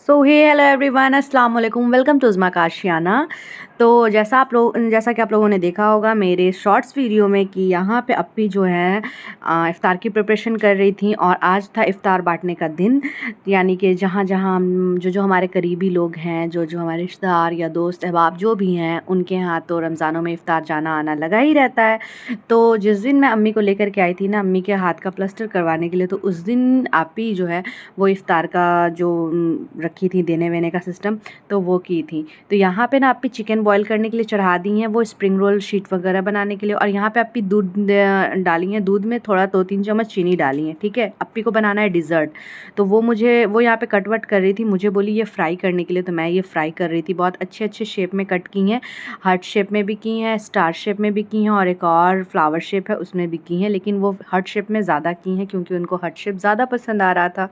सो हे hello everyone, अस्सलाम वालेकुम, welcome to उज़्मा काशियाना। तो जैसा कि आप लोगों ने देखा होगा मेरे शॉर्ट्स वीडियो में कि यहाँ पे अप्पी जो है इफ़्तार की प्रिपरेशन कर रही थी और आज था इफ़्तार बांटने का दिन। यानी कि जहाँ जहाँ हम जो हमारे करीबी लोग हैं, जो हमारे रिश्तेदार या दोस्त अहबाब जो भी हैं, उनके यहाँ तो रमज़ानों में इफ़्तार जाना आना लगा ही रहता है। तो जिस दिन मैं अम्मी को लेकर के आई थी ना, अम्मी के हाथ का प्लास्टर करवाने के लिए, तो उस दिन अप्पी जो है वो इफ़्तार का जो रखी थी देने वेने का सिस्टम, तो वो की थी। तो यहाँ पे ना अप्पी चिकन बॉईल करने के लिए चढ़ा दी हैं, वो स्प्रिंग रोल शीट वगैरह बनाने के लिए। और यहाँ पे अप्पी दूध डाली हैं, दूध में थोड़ा 2-3 चम्मच चीनी डाली है। ठीक है, अप्पी को बनाना है डिज़र्ट। तो वो यहाँ पे कट वट कर रही थी, मुझे बोली ये फ्राई करने के लिए, तो मैं ये फ्राई कर रही थी। बहुत अच्छे अच्छे शेप में कट की हैं, हार्ट शेप में भी की हैं, स्टार शेप में भी की हैं, और एक और फ्लावर शेप है उसमें भी की हैं, लेकिन वो हार्ट शेप में ज़्यादा की हैं क्योंकि उनको हार्ट शेप ज़्यादा पसंद आ रहा था।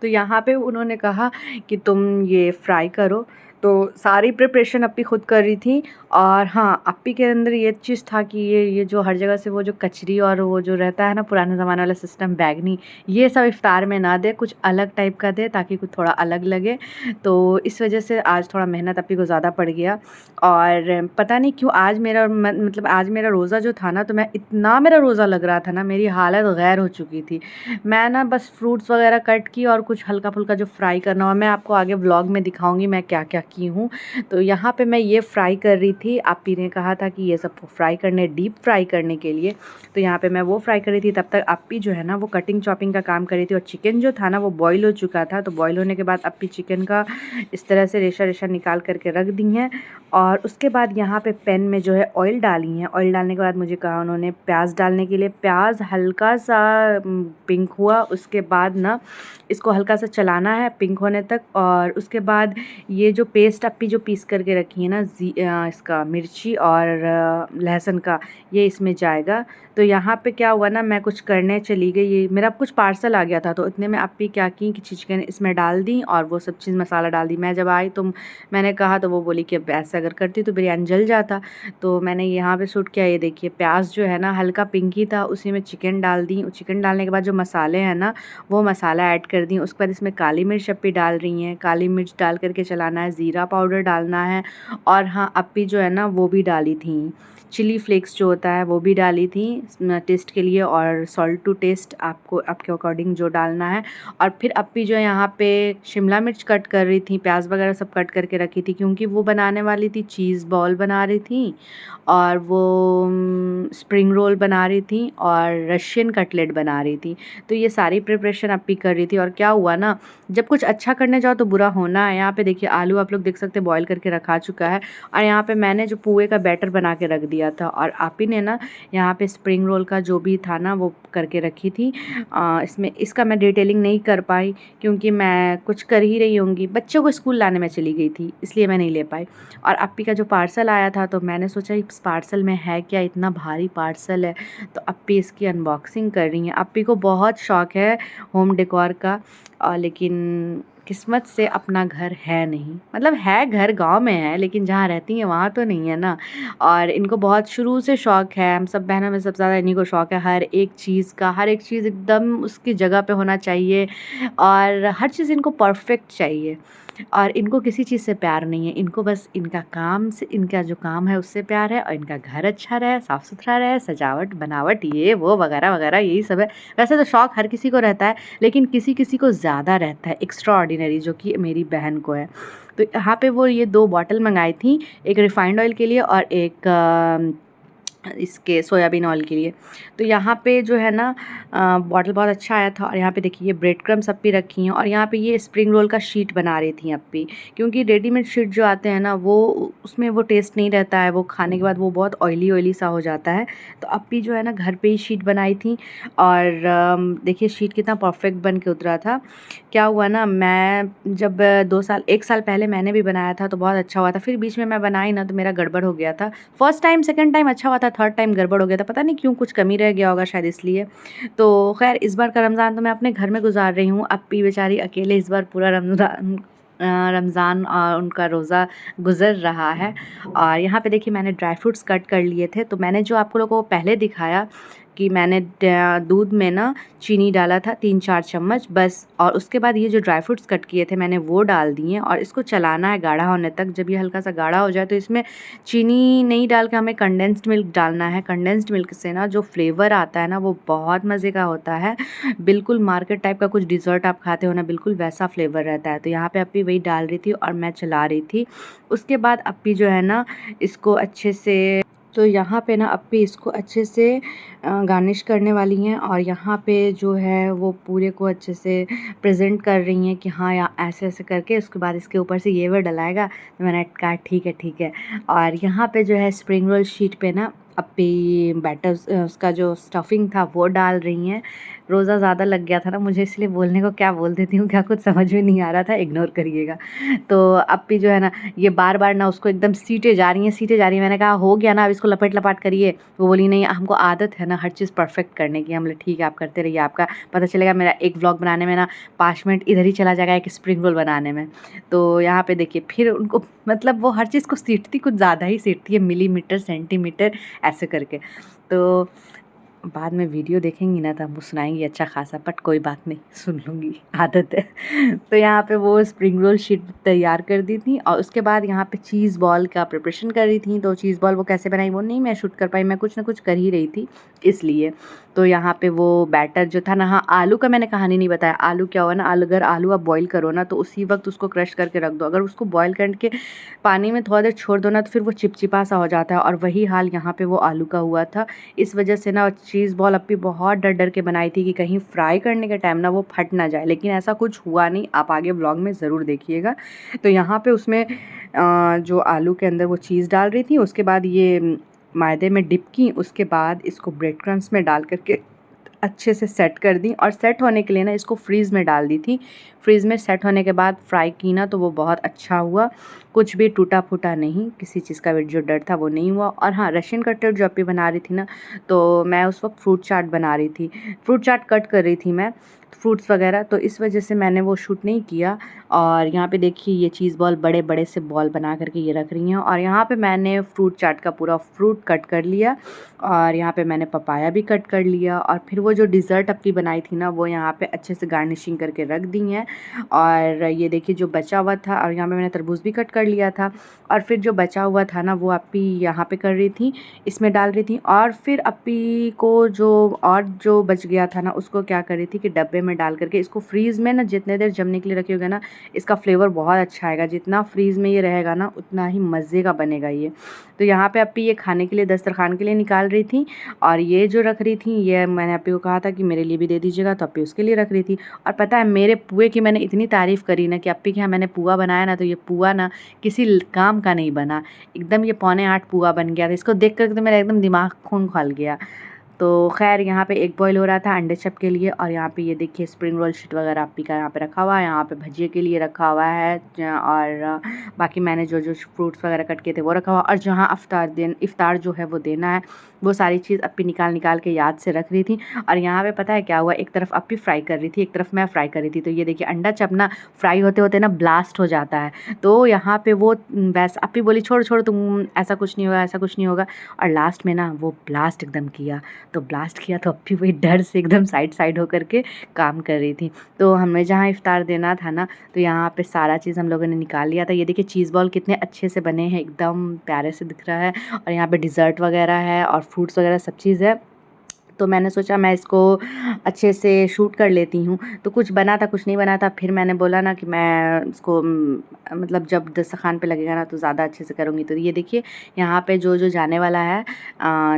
तो यहाँ पे उन्होंने कहा कि तुम ये फ्राई करो। तो सारी प्रिपरेशन अप्पी खुद कर रही थी। और हाँ, अप्पी के अंदर ये चीज़ था कि ये जो हर जगह से वो जो कचरी और वो जो रहता है ना पुराने ज़माने वाला सिस्टम बैगनी, ये सब इफ़्तार में ना दे, कुछ अलग टाइप का दे ताकि कुछ थोड़ा अलग लगे। तो इस वजह से आज थोड़ा मेहनत अप्पी को ज़्यादा पड़ गया। और पता नहीं क्यों आज मेरा मतलब आज मेरा रोज़ा जो था ना, तो मैं इतना मेरा रोज़ा लग रहा था ना, मेरी हालत गैर हो चुकी थी। मैं ना बस फ्रूट्स वगैरह कट की और कुछ हल्का फुल्का जो फ्राई करना हुआ, मैं आपको आगे व्लॉग में दिखाऊंगी मैं क्या क्या की हूँ। तो यहाँ पे मैं ये फ्राई कर रही थी, आपी ने कहा था कि ये सब फ्राई करने, डीप फ्राई करने के लिए। तो यहाँ पे मैं वो फ्राई कर रही थी, तब तक अप्पी जो है ना वो कटिंग चॉपिंग का काम कर रही थी। और चिकन जो था ना वो बॉईल हो चुका था, तो बॉईल होने के बाद अप्पी चिकन का इस तरह से रेशा रेशा निकाल करके रख दी हैं। और उसके बाद यहाँ पे पैन में जो है ऑयल डाली हैं। ऑयल डालने के बाद मुझे कहा उन्होंने प्याज डालने के लिए। प्याज हल्का सा पिंक हुआ, उसके बाद ना इसको हल्का सा चलाना है पिंक होने तक। और उसके बाद ये जो पेस्ट अप्पी जो पीस करके रखी है ना इसका मिर्ची और लहसुन का, ये इसमें जाएगा। तो यहाँ पे क्या हुआ ना, मैं कुछ करने चली गई, ये मेरा कुछ पार्सल आ गया था, तो इतने में अप्पी क्या की कि चिकन इसमें डाल दी और वो सब चीज़ मसाला डाल दी। मैं जब आई तो मैंने कहा, तो वो बोली कि अब ऐसा अगर करती तो बिरयानी जल जाता। तो मैंने यहाँ पे शूट किया। ये देखिए प्याज जो है ना हल्का पिंक ही था, उसी में चिकन डाल दी। चिकन डालने के बाद जो मसाले हैं ना वो मसाला ऐड कर दी। उसके बाद इसमें काली मिर्च अप्पी डाल रही हैं, काली मिर्च डाल करके चलाना है। ज़ीरा पाउडर डालना है। और हाँ, अप्पी जो है ना वो भी डाली थी, चिली फ्लेक्स जो होता है वो भी डाली थी टेस्ट के लिए। और सॉल्ट टू टेस्ट आपको आपके अकॉर्डिंग जो डालना है। और फिर अप्पी जो है यहाँ पे शिमला मिर्च कट कर रही थी, प्याज वगैरह सब कट करके रखी थी, क्योंकि वो बनाने वाली थी, चीज़ बॉल बना रही थी और वो स्प्रिंग रोल बना रही थी और रशियन कटलेट बना रही थी। तो ये सारी प्रिपरेशन अप्पी कर रही थी। और क्या हुआ ना, जब कुछ अच्छा करने जाओ तो बुरा होना है। यहाँ पे देखिए आलू आप लोग देख सकते हैं बॉईल करके रखा चुका है। और यहाँ पे मैंने जो पुए का बैटर बना के रख दिया था। और आपी ने ना यहाँ पे स्प्रिंग रोल का जो भी था ना वो करके रखी थी। इसमें इसका मैं डिटेलिंग नहीं कर पाई क्योंकि मैं कुछ कर ही रही होंगी, बच्चों को स्कूल लाने में चली गई थी, इसलिए मैं नहीं ले पाई। और अप्पी का जो पार्सल आया था, तो मैंने सोचा इस पार्सल में है क्या, इतना भारी पार्सल है। तो अप्पी इसकी अनबॉक्सिंग कर रही हैं। अप्पी को बहुत शौक़ है होम डेकोर का, लेकिन किस्मत से अपना घर है नहीं, मतलब है घर गांव में है, लेकिन जहाँ रहती हैं वहाँ तो नहीं है ना। और इनको बहुत शुरू से शौक़ है, हम सब बहनों में सबसे ज़्यादा इन्हीं को शौक़ है हर एक चीज़ का। हर एक चीज़ एकदम उसकी जगह पे होना चाहिए और हर चीज़ इनको परफेक्ट चाहिए। और इनको किसी चीज़ से प्यार नहीं है, इनको बस इनका काम से, इनका जो काम है उससे प्यार है। और इनका घर अच्छा रहे, साफ़ सुथरा रहे, सजावट बनावट ये वो वगैरह वगैरह यही सब है। वैसे तो शौक़ हर किसी को रहता है, लेकिन किसी किसी को ज़्यादा रहता है, एक्स्ट्रा ऑर्डिनरी, जो कि मेरी बहन को है। तो यहाँ पे वो ये 2 बॉटल मंगाई थी, एक रिफाइंड ऑयल के लिए और एक इसके सोयाबीन ऑयल के लिए। तो यहाँ पे जो है ना बॉटल बहुत अच्छा आया था। और यहाँ पे देखिए ये ब्रेड क्रम्स अप्पी रखी हैं। और यहाँ पे ये स्प्रिंग रोल का शीट बना रही थी अप्पी, क्योंकि रेडीमेड शीट जो आते हैं ना वो उसमें वो टेस्ट नहीं रहता है, वो खाने के बाद वो बहुत ऑयली ऑयली सा हो जाता है। तो अप्पी जो है ना घर पे ही शीट बनाई थी। और देखिए शीट कितना परफेक्ट बन के उतरा था। क्या हुआ ना, मैं जब 1 साल पहले मैंने भी बनाया था तो बहुत अच्छा हुआ था। फिर बीच में मैं बनाई ना तो मेरा गड़बड़ हो गया था। फर्स्ट टाइम, सेकंड टाइम अच्छा हुआ था, थर्ड टाइम गड़बड़ हो गया था, पता नहीं क्यों, कुछ कमी रह गया होगा शायद इसलिए। तो खैर इस बार का रमज़ान तो मैं अपने घर में गुजार रही हूँ। अप्पी बेचारी अकेले इस बार पूरा रमज़ान और उनका रोज़ा गुज़र रहा है। और यहाँ पे देखिए मैंने ड्राई फ्रूट्स कट कर लिए थे। तो मैंने जो आप लोगों को पहले दिखाया कि मैंने दूध में ना चीनी डाला था 3-4 चम्मच बस, और उसके बाद ये जो ड्राई फ्रूट्स कट किए थे मैंने वो डाल दिए और इसको चलाना है गाढ़ा होने तक। जब ये हल्का सा गाढ़ा हो जाए तो इसमें चीनी नहीं डाल के हमें कंडेंस्ड मिल्क डालना है। कंडेंस्ड मिल्क से ना जो फ्लेवर आता है ना वो बहुत मज़े का होता है, बिल्कुल मार्केट टाइप का कुछ डिज़र्ट आप खाते हो ना बिल्कुल वैसा फ्लेवर रहता है। तो यहाँ पे अप्पी वही डाल रही थी और मैं चला रही थी। उसके बाद अप्पी जो है ना इसको अच्छे से, तो यहाँ पे ना अप्पी इसको अच्छे से गार्निश करने वाली हैं और यहाँ पे जो है वो पूरे को अच्छे से प्रेजेंट कर रही हैं कि हाँ या ऐसे ऐसे करके उसके बाद इसके ऊपर से ये वो डलाएगा। तो मैंने कहा ठीक है। और यहाँ पे जो है स्प्रिंग रोल शीट पे ना अप्पी बैटर उसका जो स्टफिंग था वो डाल रही हैं। रोज़ा ज़्यादा लग गया था ना मुझे, इसलिए बोलने को क्या बोल देती हूँ क्या कुछ समझ में नहीं आ रहा था, इग्नोर करिएगा। तो अप्पी जो है ना ये बार-बार ना उसको एकदम सीटे जा रही हैं। मैंने कहा हो गया ना, अब इसको लपेट-लपाट करिए। वो बोली नहीं हमको आदत है ना हर चीज़ परफेक्ट करने की। हम बोले ठीक है आप करते रहिए, आपका पता चलेगा मेरा एक व्लॉग बनाने में ना 5 मिनट इधर ही चला जाएगा एक स्प्रिंग रोल बनाने में। तो यहाँ पे देखिए फिर उनको मतलब वो हर चीज़ को सीटती कुछ ज़्यादा ही सीटती है, मिलीमीटर, सेंटीमीटर ऐसे करके। तो बाद में वीडियो देखेंगी ना तो हमको सुनाएंगी अच्छा खासा, बट कोई बात नहीं सुन लूँगी, आदत है। तो यहाँ पे वो स्प्रिंग रोल शीट तैयार कर दी थी और उसके बाद यहाँ पे चीज़ बॉल का प्रिपरेशन कर रही थी। तो चीज़ बॉल वो कैसे बनाई वो नहीं मैं शूट कर पाई, मैं कुछ ना कुछ कर ही रही थी इसलिए। तो यहाँ पे वो बैटर जो था ना, हाँ आलू का मैंने कहानी नहीं बताया। आलू क्या हुआ ना, अगर आलू आप बॉईल करो ना तो उसी वक्त उसको क्रश करके रख दो। अगर उसको बॉईल करके पानी में थोड़ा देर छोड़ दो ना तो फिर वो चिपचिपा सा हो जाता है, और वही हाल यहाँ पे वो आलू का हुआ था। इस वजह से ना चीज़ बॉल अप्पी बहुत डर डर के बनाई थी कि कहीं फ्राई करने के टाइम ना वो फट ना जाए, लेकिन ऐसा कुछ हुआ नहीं। आप आगे व्लॉग में ज़रूर देखिएगा। तो यहाँ पे उसमें जो आलू के अंदर वो चीज़ डाल रही थी, उसके बाद ये मैदे में डिप की, उसके बाद इसको ब्रेड क्रम्स में डाल करके अच्छे से सेट कर दी और सेट होने के लिए ना इसको फ्रीज़ में डाल दी थी। फ्रीज़ में सेट होने के बाद फ्राई की ना तो वो बहुत अच्छा हुआ, कुछ भी टूटा फूटा नहीं, किसी चीज़ का भी जो डर था वो नहीं हुआ। और हाँ रशियन कटलेट जो अप्पी बना रही थी ना, तो मैं उस वक्त फ्रूट चाट बना रही थी, फ्रूट चाट कट कर रही थी मैं फ्रूट्स वगैरह, तो इस वजह से मैंने वो शूट नहीं किया। और यहाँ पे देखिए ये चीज़ बॉल बड़े बड़े से बॉल बना करके ये रख रही हैं और यहाँ पे मैंने फ्रूट चाट का पूरा फ्रूट कट कर लिया और यहाँ पे मैंने पपाया भी कट कर लिया। और फिर वो जो डिज़र्ट अप्पी बनाई थी ना वो यहाँ पे अच्छे से गार्निशिंग करके रख दी हैं। और ये देखिए जो बचा हुआ था, और यहाँ पे मैंने तरबूज भी कट कर लिया था। और फिर जो बचा हुआ था ना वो अप्पी यहाँ पे कर रही थी, इसमें डाल रही थी। और फिर अप्पी को जो बच गया था ना उसको क्या कर रही थी कि डब्बे में डाल करके इसको फ्रीज़ में ना जितने देर जमने के लिए रखी होगा ना इसका फ्लेवर बहुत अच्छा आएगा। जितना फ्रीज़ में ये रहेगा ना उतना ही मज़े का बनेगा ये। तो यहाँ पे अप्पी ये खाने के लिए दस्तरखान के लिए निकाल रही थी, और ये जो रख रही थी ये मैंने अप्पी को कहा था कि मेरे लिए भी दे दीजिएगा, तो अप्पी उसके लिए रख रही थी। और पता है मेरे पुए की मैंने इतनी तारीफ़ करी ना कि अप्पी के यहाँ मैंने पुआ बनाया ना तो ये पुआ ना किसी काम का नहीं बना, एकदम ये 7:45 पुआ बन गया था। इसको देख कर तो मेरा एकदम दिमाग खून खौल गया। तो ख़ैर यहाँ पे एग बॉयल हो रहा था अंडे चप के लिए, और यहाँ पे ये देखिए स्प्रिंग रोल शीट वगैरह अप्पी का यहाँ पे रखा हुआ है, यहाँ पे भजिए के लिए रखा हुआ है, और बाकी मैंने जो जो फ्रूट्स वगैरह कट किए थे वो रखा हुआ। और जहाँ इफ़्तार जो है वो देना है वो सारी चीज़ अप्पी निकाल के याद से रख रही थी। और यहाँ पे पता है क्या हुआ, एक तरफ अप्पी फ्राई कर रही थी, एक तरफ मैं फ्राई कर रही थी। तो ये देखिए अंडा चप ना फ्राई होते होते ना ब्लास्ट हो जाता है, तो यहाँ पे वो वैसे अप्पी बोली छोड़ छोड़ तुम, ऐसा कुछ नहीं होगा, ऐसा कुछ नहीं होगा। और लास्ट में ना वो ब्लास्ट एकदम किया, तो ब्लास्ट किया तो अप्पी वही डर से एकदम साइड होकर के काम कर रही थी। तो हमें जहाँ इफ़्तार देना था ना तो यहाँ पे सारा चीज़ हम लोगों ने निकाल लिया था। ये देखिए चीज़ बॉल कितने अच्छे से बने हैं, एकदम प्यारे से दिख रहा है। और यहाँ पे डिज़र्ट वगैरह है और फ्रूट्स वगैरह सब चीज़ है। तो मैंने सोचा मैं इसको अच्छे से शूट कर लेती हूँ। तो कुछ बना था कुछ नहीं बना था, फिर मैंने बोला ना कि मैं इसको मतलब जब दस्तरखान पे लगेगा ना तो ज़्यादा अच्छे से करूँगी। तो ये देखिए यहाँ पे जो जाने वाला है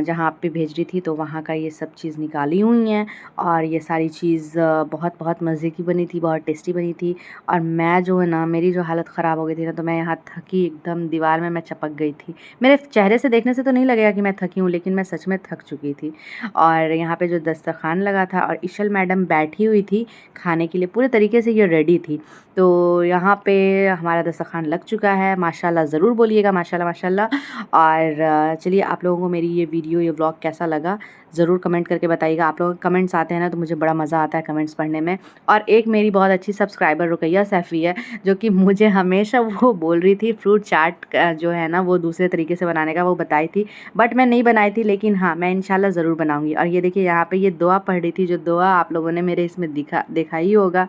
जहाँ आप पे भेज रही थी तो वहाँ का ये सब चीज़ निकाली हुई हैं। और ये सारी चीज़ बहुत बहुत मज़े की बनी थी, बहुत टेस्टी बनी थी। और मैं जो है ना मेरी जो हालत ख़राब हो गई थी ना, तो मैं यहाँ थकी एकदम, दीवार में मैं चिपक गई थी। मेरे चेहरे से देखने से तो नहीं लगेगा कि मैं थकी हूँ, लेकिन मैं सच में थक चुकी थी। और यहाँ पे जो दस्तरखान लगा था और इशल मैडम बैठी हुई थी खाने के लिए, पूरे तरीके से ये रेडी थी। तो यहाँ पे हमारा दस्तरखान लग चुका है, माशाल्लाह ज़रूर बोलिएगा माशाल्लाह माशाल्लाह। और चलिए आप लोगों को मेरी ये वीडियो ये व्लॉग कैसा लगा ज़रूर कमेंट करके बताइएगा। आप लोगों के कमेंट्स आते हैं ना तो मुझे बड़ा मज़ा आता है कमेंट्स पढ़ने में। और एक मेरी बहुत अच्छी सब्सक्राइबर रुकैया सैफ़ी है, जो कि मुझे हमेशा वो बोल रही थी फ्रूट चाट जो है ना वो दूसरे तरीके से बनाने का वो बताई थी, बट मैं नहीं बनाई थी। लेकिन हाँ, मैं इंशाल्लाह ज़रूर बनाऊँगी। और ये देखिए यहाँ पे ये दुआ पढ़ रही थी, जो दुआ आप लोगों ने मेरे इसमें देखा ही होगा।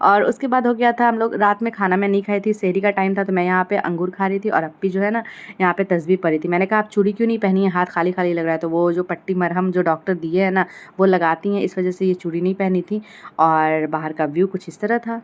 और उसके बाद हो गया था, हम लोग रात में खाना मैं नहीं खाई थी, सहरी का टाइम था, तो मैं यहाँ पे अंगूर खा रही थी और अप्पी जो है ना यहाँ पे तस्बीह पढ़ी थी। मैंने कहा आप चूड़ी क्यों नहीं पहनी है, हाथ खाली खाली लग रहा है। तो वो जो पट्टी मरहम जो डॉक्टर दिए है ना वो लगाती हैं, इस वजह से ये चूड़ी नहीं पहनी थी। और बाहर का व्यू कुछ इस तरह था।